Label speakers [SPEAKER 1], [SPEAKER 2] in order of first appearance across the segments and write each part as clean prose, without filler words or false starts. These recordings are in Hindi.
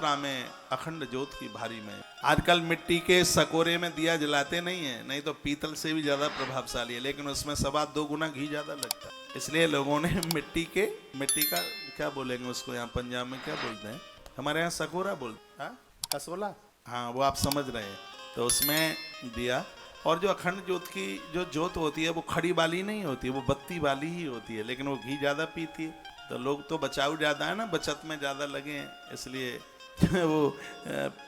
[SPEAKER 1] मात्रा में अखंड ज्योत की भारी में। आजकल मिट्टी के सकोरे में दिया जलाते नहीं है, नहीं तो पीतल से भी ज्यादा प्रभावशाली है, लेकिन उसमें 2.25 गुना घी ज्यादा लगता है। इसलिए लोगों ने मिट्टी का क्या बोलेंगे उसको, यहाँ पंजाब में क्या बोलते हैं, हमारे यहाँ सकोरा बोलते हैं, कसोला, हाँ वो आप समझ रहे हैं। तो उसमें दिया, और जो अखंड ज्योत की जो ज्योत होती है वो खड़ी वाली नहीं होती, वो बत्ती वाली ही होती है, लेकिन वो घी ज़्यादा पीती है। तो लोग तो बचाव ज़्यादा है ना, बचत में ज़्यादा लगे हैं, इसलिए वो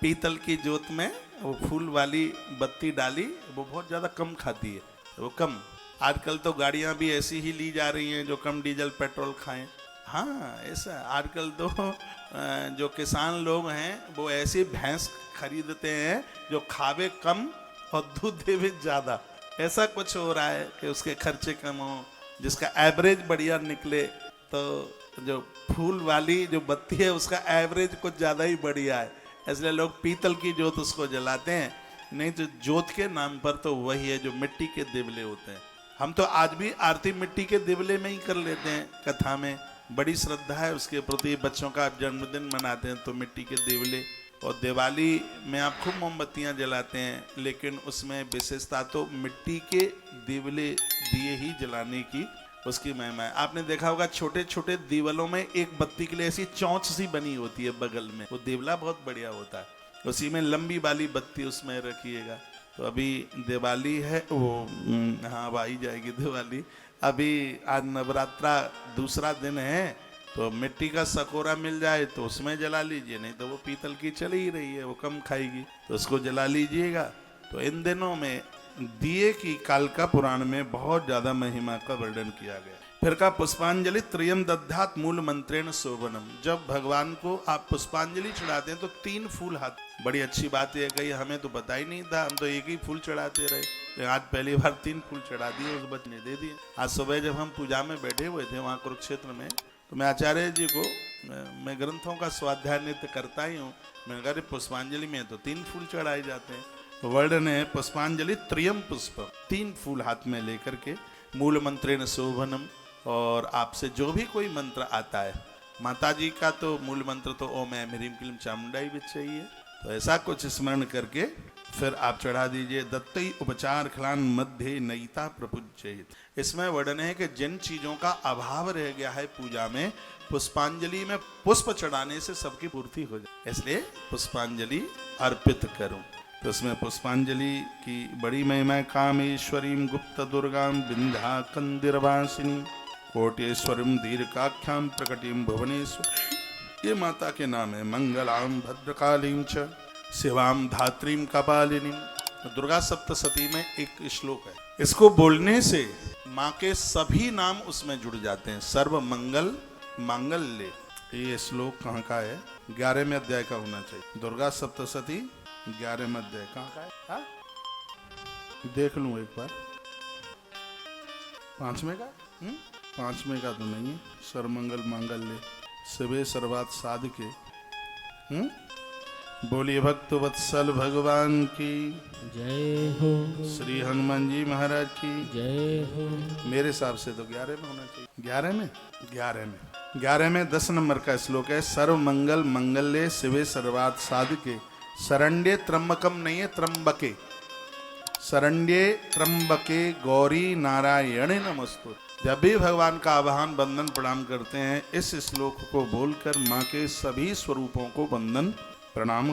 [SPEAKER 1] पीतल की ज्योत में वो फूल वाली बत्ती डाली, वो बहुत ज़्यादा कम खाती है, वो कम। आजकल तो गाड़ियाँ भी ऐसी ही ली जा रही हैं जो कम डीजल पेट्रोल खाएं। हाँ ऐसा आजकल तो जो किसान लोग हैं वो ऐसी भैंस खरीदते हैं जो खावे कम और दूध देवे ज़्यादा। ऐसा कुछ हो रहा है कि उसके खर्चे कम हो, जिसका एवरेज बढ़िया निकले। तो जो फूल वाली जो बत्ती है उसका एवरेज कुछ ज़्यादा ही बढ़िया है, इसलिए लोग पीतल की ज्योत उसको जलाते हैं। नहीं तो ज्योत के नाम पर तो वही है जो मिट्टी के दिवले होते हैं। हम तो आज भी आरती मिट्टी के दिवले में ही कर लेते हैं, कथा में बड़ी श्रद्धा है उसके प्रति। बच्चों का जन्मदिन मनाते हैं तो मिट्टी के दिवले, और दिवाली में आप खूब मोमबत्तियां जलाते हैं, लेकिन उसमें विशेषता तो मिट्टी के दिवले दिए ही जलाने की उसकी महिमा है। आपने देखा होगा छोटे छोटे दीवलों में एक बत्ती के लिए ऐसी चौंच सी बनी होती है बगल में, वो दिवला बहुत बढ़िया होता है, उसी में लंबी वाली बत्ती उसमें रखिएगा। तो अभी दिवाली है, वो हाँ आई जाएगी दिवाली। अभी आज नवरात्रा दूसरा दिन है, तो मिट्टी का सकोरा मिल जाए तो उसमें जला लीजिए, नहीं तो वो पीतल की चल ही रही है, वो कम खाएगी, तो उसको जला लीजिएगा। तो इन दिनों में दिए की कालिका पुराण में बहुत ज्यादा महिमा का वर्णन किया गया। फिर का पुष्पांजलि त्रियम दद्धात मूल मंत्रेण शोभनम। जब भगवान को आप पुष्पांजलि चढ़ाते हैं तो 3 फूल हाथ, बड़ी अच्छी बात है कही, हमें तो पता ही नहीं था, हम तो एक ही फूल चढ़ाते रहे, आज पहली बार 3 फूल चढ़ा दिए, उस बच्चे ने दे दिए। आज सुबह जब हम पूजा में बैठे हुए थे वहाँ कुरुक्षेत्र में, तो मैं आचार्य जी को, मैं ग्रंथों का स्वाध्याय नित्य करता ही हूँ, मैंने कहा पुष्पांजलि में तो 3 फूल चढ़ाए जाते हैं। वर्णन है पुष्पांजलि त्रियम पुष्प, 3 फूल हाथ में लेकर के, मूल मंत्रेण शोभनम, और आपसे जो भी कोई मंत्र आता है, माता जी का तो मूल मंत्र तो ओम ऐं ह्रीं क्लीं चामुंडाई भी चाहिए, तो ऐसा कुछ स्मरण करके फिर आप चढ़ा दीजिए। दत्तई उपचार खिलान मध्य नयिता प्रपूज्येत। इसमें वर्णन है कि जिन चीजों का अभाव रह गया है पूजा में, पुष्पांजलि में पुष्प चढ़ाने से सबकी पूर्ति हो जाए, इसलिए पुष्पांजलि अर्पित करूं। तो इसमें पुष्पांजलि की बड़ी महिमा। कामेश्वरीं गुप्त दुर्गां विंध्या कंदिरवासिनी कोटेश्वरीं दीर्घाख्यां प्रकटिं भुवनेश्वर। ये माता के नाम है। मंगलां भद्रकालीं च शिवां धात्रीं कपालिनीं। दुर्गा सप्तशती में एक श्लोक है, इसको बोलने से माँ के सभी नाम उसमें जुड़ जाते हैं। सर्व मंगल मांगल्य, ये श्लोक कहाँ का है? 11वें अध्याय का होना चाहिए। दुर्गा सप्तशती 11वें अध्याय कहाँ का है? हा? देख लूं एक बार। 5वें का? 5वें का तो नहीं है। सर्वमंगल मांगल्य शिवे सर्वार्थ साधके। बोलिए भक्त वत्सल भगवान की
[SPEAKER 2] जय हो।
[SPEAKER 1] श्री हनुमान जी महाराज की
[SPEAKER 2] जय हो।
[SPEAKER 1] मेरे हिसाब से तो 11 में होना चाहिए। 11 में 10 नंबर का श्लोक है। सर्व मंगल मंगल्य शिवे सर्वार्थ साधके शरण्ये त्र्यंबकम, नहीं है त्र्यंबके, शरण्ये त्र्यंबके गौरी नारायण नमस्तु। जब भी भगवान का आवाहन वंदन प्रणाम करते हैं, इस श्लोक को बोलकर माँ के सभी स्वरूपों को वंदन प्रणाम